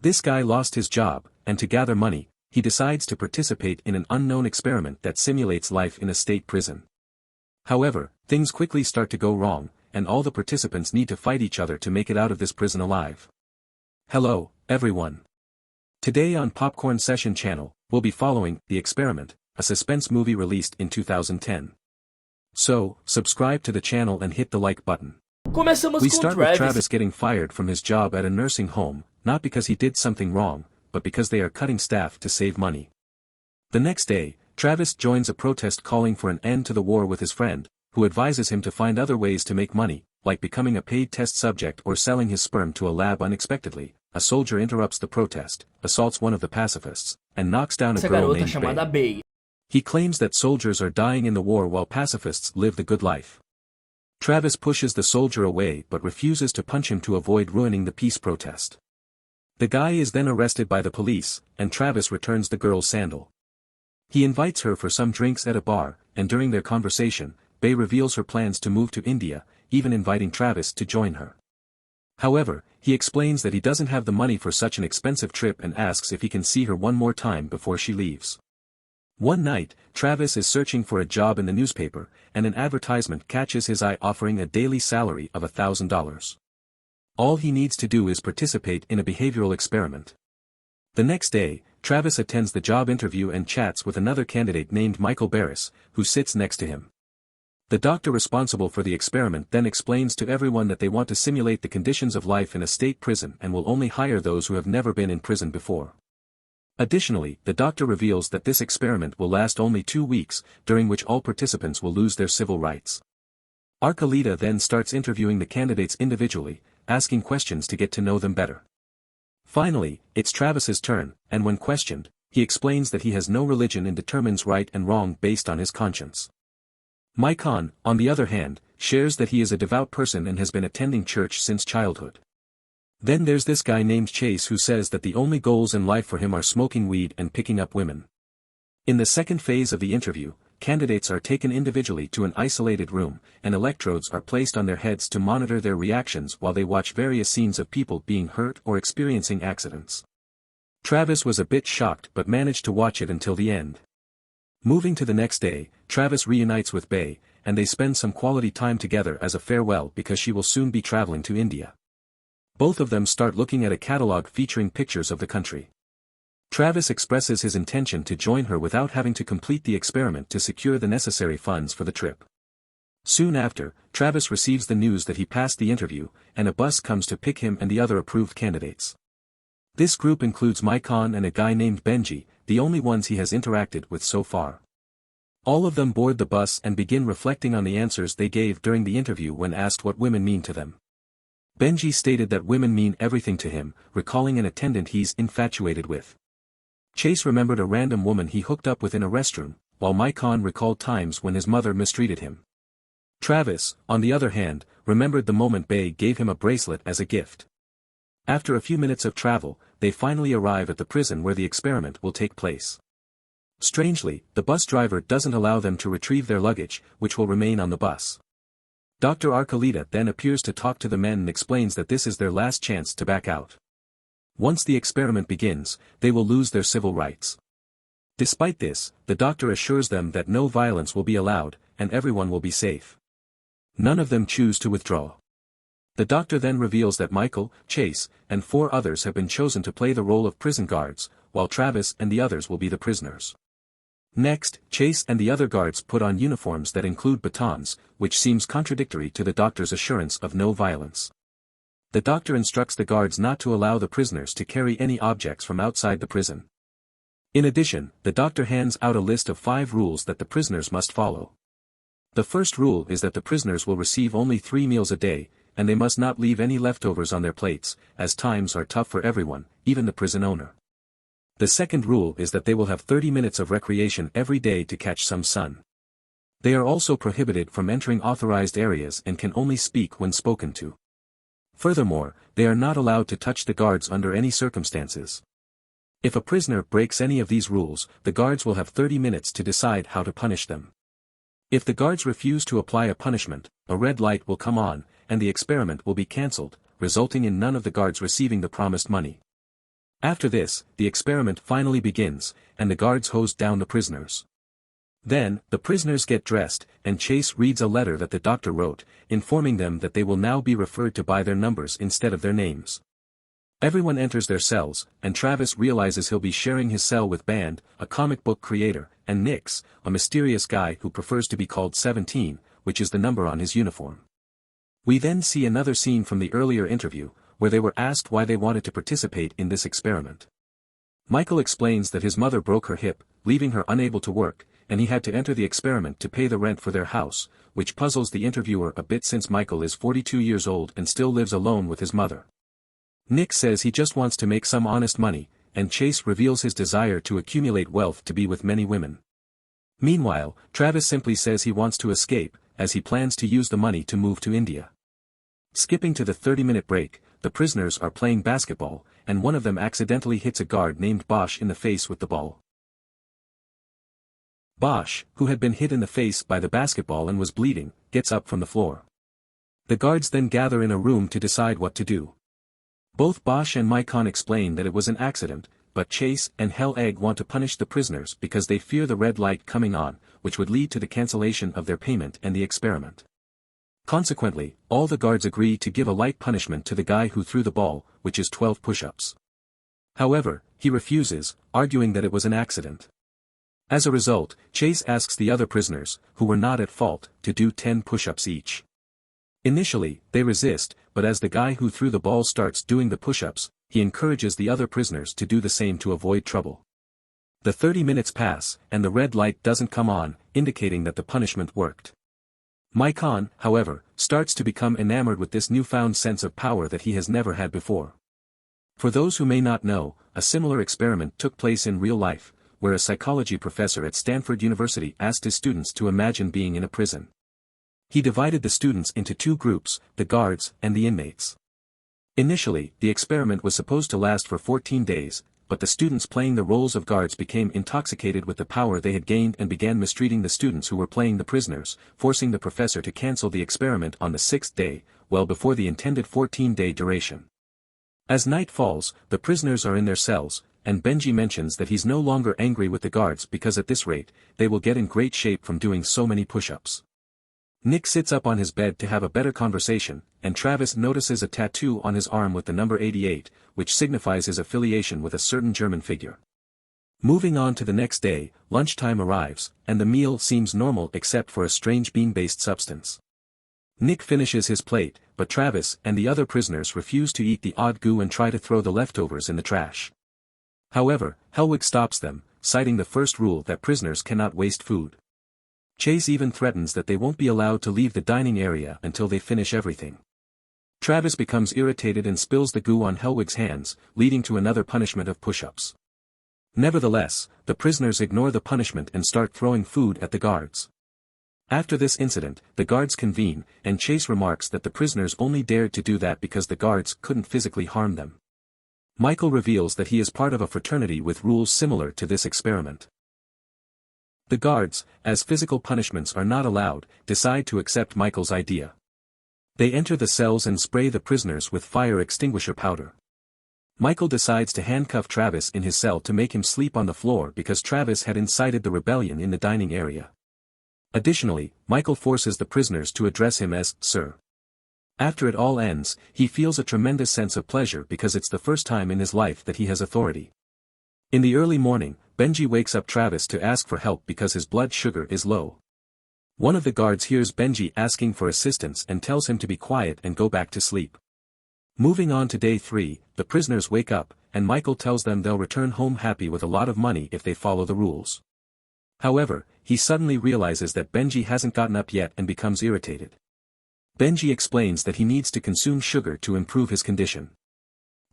This guy lost his job, and to gather money, he decides to participate in an unknown experiment that simulates life in a state prison. However, things quickly start to go wrong, and all the participants need to fight each other to make it out of this prison alive. Hello, everyone. Today on Popcorn Session Channel, we'll be following The Experiment, a suspense movie released in 2010. So, subscribe to the channel and hit the like button. Começamos We com start with Travis. Travis getting fired from his job at a nursing home, not because he did something wrong, but because they are cutting staff to save money. The next day, Travis joins a protest calling for an end to the war with his friend, who advises him to find other ways to make money, like becoming a paid test subject or selling his sperm to a lab. Unexpectedly, a soldier interrupts the protest, assaults one of the pacifists, and knocks down a Essa girl garota named chamada Bay. Bay. He claims that soldiers are dying in the war while pacifists live the good life. Travis pushes the soldier away but refuses to punch him to avoid ruining the peace protest. The guy is then arrested by the police, and Travis returns the girl's sandal. He invites her for some drinks at a bar, and during their conversation, Bay reveals her plans to move to India, even inviting Travis to join her. However, he explains that he doesn't have the money for such an expensive trip and asks if he can see her one more time before she leaves. One night, Travis is searching for a job in the newspaper, and an advertisement catches his eye offering a daily salary of $1,000. All he needs to do is participate in a behavioral experiment. The next day, Travis attends the job interview and chats with another candidate named Michael Barris, who sits next to him. The doctor responsible for the experiment then explains to everyone that they want to simulate the conditions of life in a state prison and will only hire those who have never been in prison before. Additionally, the doctor reveals that this experiment will last only 2 weeks, during which all participants will lose their civil rights. Archuleta then starts interviewing the candidates individually, asking questions to get to know them better. Finally, it's Travis's turn, and when questioned, he explains that he has no religion and determines right and wrong based on his conscience. Maikon, on the other hand, shares that he is a devout person and has been attending church since childhood. Then there's this guy named Chase who says that the only goals in life for him are smoking weed and picking up women. In the second phase of the interview, candidates are taken individually to an isolated room, and electrodes are placed on their heads to monitor their reactions while they watch various scenes of people being hurt or experiencing accidents. Travis was a bit shocked but managed to watch it until the end. Moving to the next day, Travis reunites with Bay, and they spend some quality time together as a farewell because she will soon be traveling to India. Both of them start looking at a catalog featuring pictures of the country. Travis expresses his intention to join her without having to complete the experiment to secure the necessary funds for the trip. Soon after, Travis receives the news that he passed the interview, and a bus comes to pick him and the other approved candidates. This group includes Maikon and a guy named Benji, the only ones he has interacted with so far. All of them board the bus and begin reflecting on the answers they gave during the interview when asked what women mean to them. Benji stated that women mean everything to him, recalling an attendant he's infatuated with. Chase remembered a random woman he hooked up with in a restroom, while Maikon recalled times when his mother mistreated him. Travis, on the other hand, remembered the moment Bay gave him a bracelet as a gift. After a few minutes of travel, they finally arrive at the prison where the experiment will take place. Strangely, the bus driver doesn't allow them to retrieve their luggage, which will remain on the bus. Dr. Archuleta then appears to talk to the men and explains that this is their last chance to back out. Once the experiment begins, they will lose their civil rights. Despite this, the doctor assures them that no violence will be allowed, and everyone will be safe. None of them choose to withdraw. The doctor then reveals that Michael, Chase, and 4 others have been chosen to play the role of prison guards, while Travis and the others will be the prisoners. Next, Chase and the other guards put on uniforms that include batons, which seems contradictory to the doctor's assurance of no violence. The doctor instructs the guards not to allow the prisoners to carry any objects from outside the prison. In addition, the doctor hands out a list of 5 rules that the prisoners must follow. The first rule is that the prisoners will receive only 3 meals a day, and they must not leave any leftovers on their plates, as times are tough for everyone, even the prison owner. The second rule is that they will have 30 minutes of recreation every day to catch some sun. They are also prohibited from entering authorized areas and can only speak when spoken to. Furthermore, they are not allowed to touch the guards under any circumstances. If a prisoner breaks any of these rules, the guards will have 30 minutes to decide how to punish them. If the guards refuse to apply a punishment, a red light will come on, and the experiment will be cancelled, resulting in none of the guards receiving the promised money. After this, the experiment finally begins, and the guards hose down the prisoners. Then, the prisoners get dressed, and Chase reads a letter that the doctor wrote, informing them that they will now be referred to by their numbers instead of their names. Everyone enters their cells, and Travis realizes he'll be sharing his cell with Band, a comic book creator, and Nix, a mysterious guy who prefers to be called 17, which is the number on his uniform. We then see another scene from the earlier interview, where they were asked why they wanted to participate in this experiment. Michael explains that his mother broke her hip, leaving her unable to work, and he had to enter the experiment to pay the rent for their house, which puzzles the interviewer a bit since Michael is 42 years old and still lives alone with his mother. Nick says he just wants to make some honest money, and Chase reveals his desire to accumulate wealth to be with many women. Meanwhile, Travis simply says he wants to escape, as he plans to use the money to move to India. Skipping to the 30-minute break, the prisoners are playing basketball, and one of them accidentally hits a guard named Bosch in the face with the ball. Bosch, who had been hit in the face by the basketball and was bleeding, gets up from the floor. The guards then gather in a room to decide what to do. Both Bosch and Maikon explain that it was an accident, but Chase and Hell Egg want to punish the prisoners because they fear the red light coming on, which would lead to the cancellation of their payment and the experiment. Consequently, all the guards agree to give a light punishment to the guy who threw the ball, which is 12 push-ups. However, he refuses, arguing that it was an accident. As a result, Chase asks the other prisoners, who were not at fault, to do 10 push-ups each. Initially, they resist, but as the guy who threw the ball starts doing the push-ups, he encourages the other prisoners to do the same to avoid trouble. The 30 minutes pass, and the red light doesn't come on, indicating that the punishment worked. Maikon, however, starts to become enamored with this newfound sense of power that he has never had before. For those who may not know, a similar experiment took place in real life, where a psychology professor at Stanford University asked his students to imagine being in a prison. He divided the students into two groups, the guards and the inmates. Initially, the experiment was supposed to last for 14 days, but the students playing the roles of guards became intoxicated with the power they had gained and began mistreating the students who were playing the prisoners, forcing the professor to cancel the experiment on the 6th day, well before the intended 14-day duration. As night falls, the prisoners are in their cells, and Benji mentions that he's no longer angry with the guards because at this rate, they will get in great shape from doing so many push-ups. Nick sits up on his bed to have a better conversation, and Travis notices a tattoo on his arm with the number 88, which signifies his affiliation with a certain German figure. Moving on to the next day, lunchtime arrives, and the meal seems normal except for a strange bean-based substance. Nick finishes his plate, but Travis and the other prisoners refuse to eat the odd goo and try to throw the leftovers in the trash. However, Hellwig stops them, citing the first rule that prisoners cannot waste food. Chase even threatens that they won't be allowed to leave the dining area until they finish everything. Travis becomes irritated and spills the goo on Hellwig's hands, leading to another punishment of push-ups. Nevertheless, the prisoners ignore the punishment and start throwing food at the guards. After this incident, the guards convene, and Chase remarks that the prisoners only dared to do that because the guards couldn't physically harm them. Michael reveals that he is part of a fraternity with rules similar to this experiment. The guards, as physical punishments are not allowed, decide to accept Michael's idea. They enter the cells and spray the prisoners with fire extinguisher powder. Michael decides to handcuff Travis in his cell to make him sleep on the floor because Travis had incited the rebellion in the dining area. Additionally, Michael forces the prisoners to address him as Sir. After it all ends, he feels a tremendous sense of pleasure because it's the first time in his life that he has authority. In the early morning, Benji wakes up Travis to ask for help because his blood sugar is low. One of the guards hears Benji asking for assistance and tells him to be quiet and go back to sleep. Moving on to day 3, the prisoners wake up, and Michael tells them they'll return home happy with a lot of money if they follow the rules. However, he suddenly realizes that Benji hasn't gotten up yet and becomes irritated. Benji explains that he needs to consume sugar to improve his condition.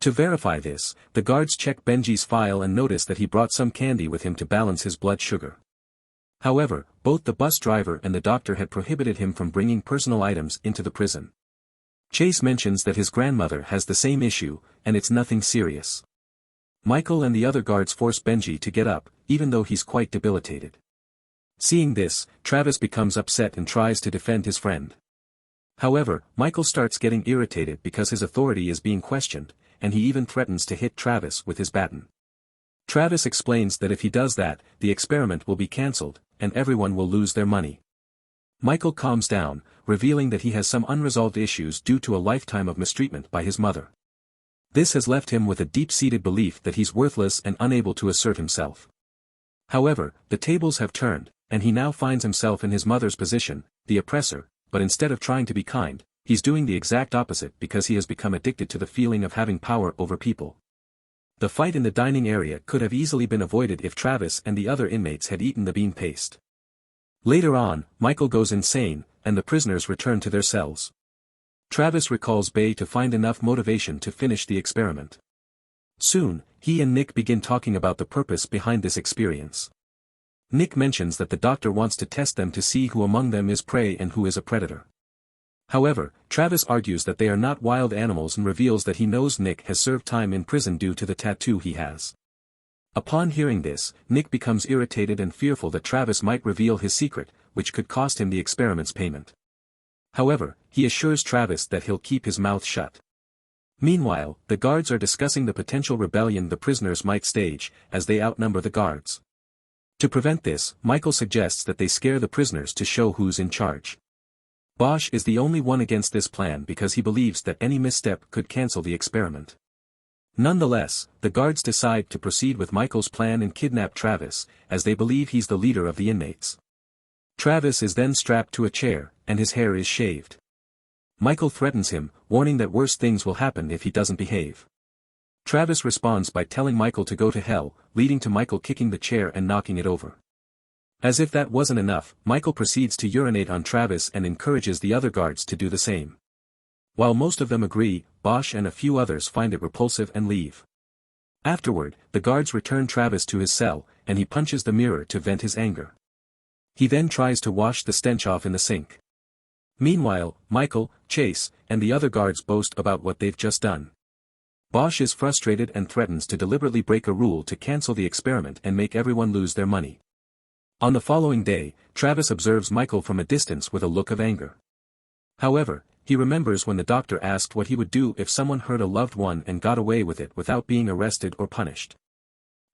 To verify this, the guards check Benji's file and notice that he brought some candy with him to balance his blood sugar. However, both the bus driver and the doctor had prohibited him from bringing personal items into the prison. Chase mentions that his grandmother has the same issue, and it's nothing serious. Michael and the other guards force Benji to get up, even though he's quite debilitated. Seeing this, Travis becomes upset and tries to defend his friend. However, Michael starts getting irritated because his authority is being questioned, and he even threatens to hit Travis with his baton. Travis explains that if he does that, the experiment will be cancelled, and everyone will lose their money. Michael calms down, revealing that he has some unresolved issues due to a lifetime of mistreatment by his mother. This has left him with a deep-seated belief that he's worthless and unable to assert himself. However, the tables have turned, and he now finds himself in his mother's position, the oppressor, but instead of trying to be kind, he's doing the exact opposite because he has become addicted to the feeling of having power over people. The fight in the dining area could have easily been avoided if Travis and the other inmates had eaten the bean paste. Later on, Michael goes insane, and the prisoners return to their cells. Travis recalls Bay to find enough motivation to finish the experiment. Soon, he and Nick begin talking about the purpose behind this experience. Nick mentions that the doctor wants to test them to see who among them is prey and who is a predator. However, Travis argues that they are not wild animals and reveals that he knows Nick has served time in prison due to the tattoo he has. Upon hearing this, Nick becomes irritated and fearful that Travis might reveal his secret, which could cost him the experiment's payment. However, he assures Travis that he'll keep his mouth shut. Meanwhile, the guards are discussing the potential rebellion the prisoners might stage, as they outnumber the guards. To prevent this, Michael suggests that they scare the prisoners to show who's in charge. Bosch is the only one against this plan because he believes that any misstep could cancel the experiment. Nonetheless, the guards decide to proceed with Michael's plan and kidnap Travis, as they believe he's the leader of the inmates. Travis is then strapped to a chair, and his hair is shaved. Michael threatens him, warning that worse things will happen if he doesn't behave. Travis responds by telling Michael to go to hell, leading to Michael kicking the chair and knocking it over. As if that wasn't enough, Michael proceeds to urinate on Travis and encourages the other guards to do the same. While most of them agree, Bosch and a few others find it repulsive and leave. Afterward, the guards return Travis to his cell, and he punches the mirror to vent his anger. He then tries to wash the stench off in the sink. Meanwhile, Michael, Chase, and the other guards boast about what they've just done. Bosch is frustrated and threatens to deliberately break a rule to cancel the experiment and make everyone lose their money. On the following day, Travis observes Michael from a distance with a look of anger. However, he remembers when the doctor asked what he would do if someone hurt a loved one and got away with it without being arrested or punished.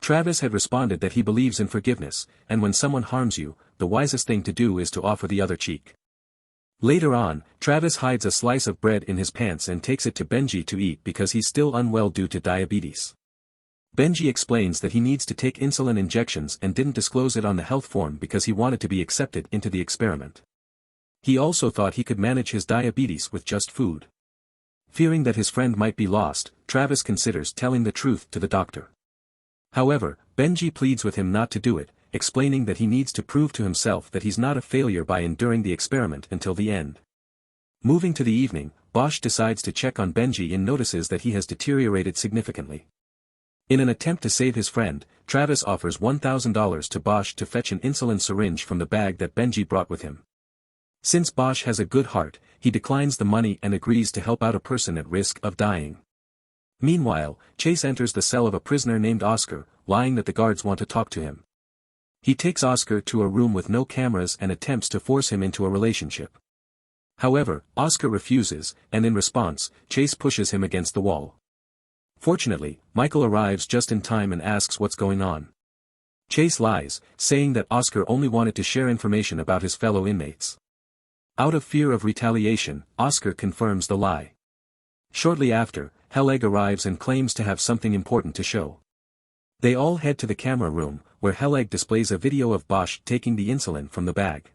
Travis had responded that he believes in forgiveness, and when someone harms you, the wisest thing to do is to offer the other cheek. Later on, Travis hides a slice of bread in his pants and takes it to Benji to eat because he's still unwell due to diabetes. Benji explains that he needs to take insulin injections and didn't disclose it on the health form because he wanted to be accepted into the experiment. He also thought he could manage his diabetes with just food. Fearing that his friend might be lost, Travis considers telling the truth to the doctor. However, Benji pleads with him not to do it, explaining that he needs to prove to himself that he's not a failure by enduring the experiment until the end. Moving to the evening, Bosch decides to check on Benji and notices that he has deteriorated significantly. In an attempt to save his friend, Travis offers $1,000 to Bosch to fetch an insulin syringe from the bag that Benji brought with him. Since Bosch has a good heart, he declines the money and agrees to help out a person at risk of dying. Meanwhile, Chase enters the cell of a prisoner named Oscar, lying that the guards want to talk to him. He takes Oscar to a room with no cameras and attempts to force him into a relationship. However, Oscar refuses, and in response, Chase pushes him against the wall. Fortunately, Michael arrives just in time and asks what's going on. Chase lies, saying that Oscar only wanted to share information about his fellow inmates. Out of fear of retaliation, Oscar confirms the lie. Shortly after, Helleg arrives and claims to have something important to show. They all head to the camera room, where Helleg displays a video of Bosch taking the insulin from the bag.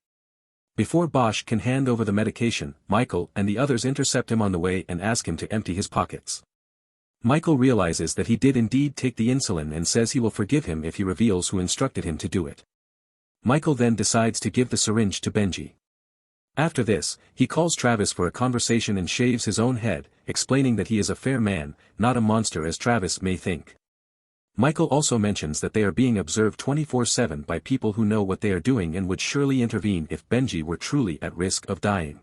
Before Bosch can hand over the medication, Michael and the others intercept him on the way and ask him to empty his pockets. Michael realizes that he did indeed take the insulin and says he will forgive him if he reveals who instructed him to do it. Michael then decides to give the syringe to Benji. After this, he calls Travis for a conversation and shaves his own head, explaining that he is a fair man, not a monster as Travis may think. Michael also mentions that they are being observed 24/7 by people who know what they are doing and would surely intervene if Benji were truly at risk of dying.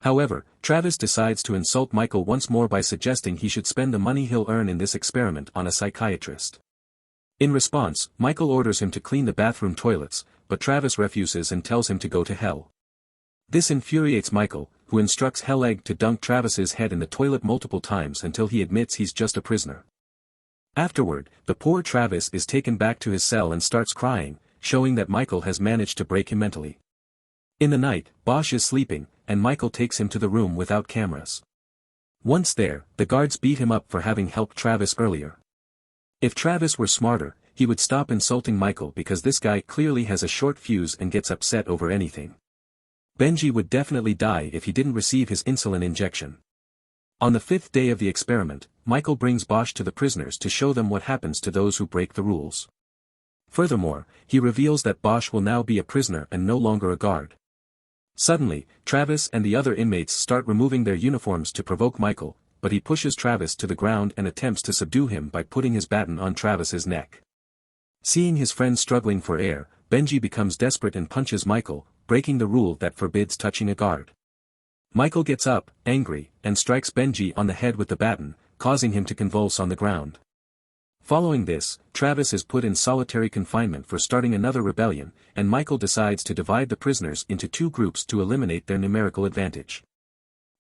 However, Travis decides to insult Michael once more by suggesting he should spend the money he'll earn in this experiment on a psychiatrist. In response, Michael orders him to clean the bathroom toilets, but Travis refuses and tells him to go to hell. This infuriates Michael, who instructs Helleg to dunk Travis's head in the toilet multiple times until he admits he's just a prisoner. Afterward, the poor Travis is taken back to his cell and starts crying, showing that Michael has managed to break him mentally. In the night, Bosch is sleeping, and Michael takes him to the room without cameras. Once there, the guards beat him up for having helped Travis earlier. If Travis were smarter, he would stop insulting Michael because this guy clearly has a short fuse and gets upset over anything. Benji would definitely die if he didn't receive his insulin injection. On the 5th day of the experiment, Michael brings Bosch to the prisoners to show them what happens to those who break the rules. Furthermore, he reveals that Bosch will now be a prisoner and no longer a guard. Suddenly, Travis and the other inmates start removing their uniforms to provoke Michael, but he pushes Travis to the ground and attempts to subdue him by putting his baton on Travis's neck. Seeing his friend struggling for air, Benji becomes desperate and punches Michael, breaking the rule that forbids touching a guard. Michael gets up, angry, and strikes Benji on the head with the baton, causing him to convulse on the ground. Following this, Travis is put in solitary confinement for starting another rebellion, and Michael decides to divide the prisoners into 2 groups to eliminate their numerical advantage.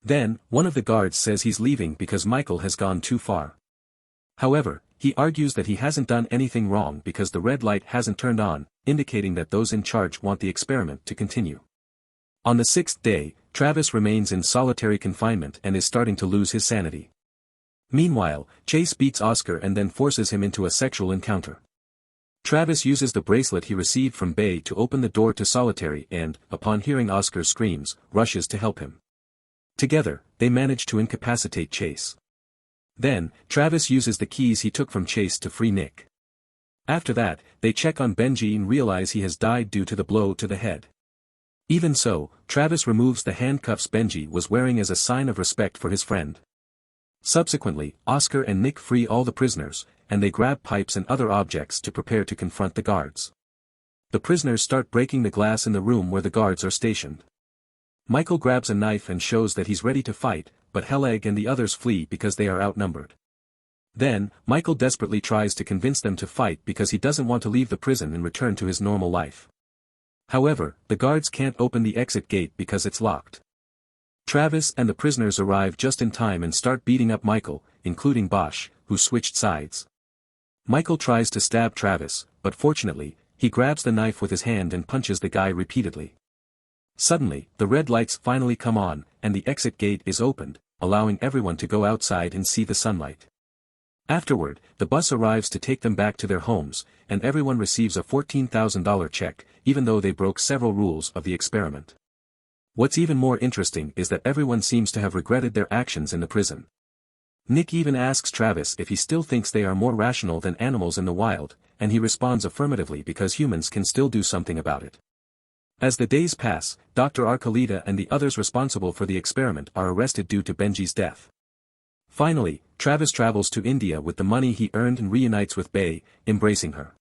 Then, one of the guards says he's leaving because Michael has gone too far. However, he argues that he hasn't done anything wrong because the red light hasn't turned on, indicating that those in charge want the experiment to continue. On the 6th day, Travis remains in solitary confinement and is starting to lose his sanity. Meanwhile, Chase beats Oscar and then forces him into a sexual encounter. Travis uses the bracelet he received from Bay to open the door to solitary and, upon hearing Oscar's screams, rushes to help him. Together, they manage to incapacitate Chase. Then, Travis uses the keys he took from Chase to free Nick. After that, they check on Benji and realize he has died due to the blow to the head. Even so, Travis removes the handcuffs Benji was wearing as a sign of respect for his friend. Subsequently, Oscar and Nick free all the prisoners, and they grab pipes and other objects to prepare to confront the guards. The prisoners start breaking the glass in the room where the guards are stationed. Michael grabs a knife and shows that he's ready to fight, but Helleg and the others flee because they are outnumbered. Then, Michael desperately tries to convince them to fight because he doesn't want to leave the prison and return to his normal life. However, the guards can't open the exit gate because it's locked. Travis and the prisoners arrive just in time and start beating up Michael, including Bosch, who switched sides. Michael tries to stab Travis, but fortunately, he grabs the knife with his hand and punches the guy repeatedly. Suddenly, the red lights finally come on, and the exit gate is opened, allowing everyone to go outside and see the sunlight. Afterward, the bus arrives to take them back to their homes, and everyone receives a $14,000 check, even though they broke several rules of the experiment. What's even more interesting is that everyone seems to have regretted their actions in the prison. Nick even asks Travis if he still thinks they are more rational than animals in the wild, and he responds affirmatively because humans can still do something about it. As the days pass, Dr. Archuleta and the others responsible for the experiment are arrested due to Benji's death. Finally, Travis travels to India with the money he earned and reunites with Bay, embracing her.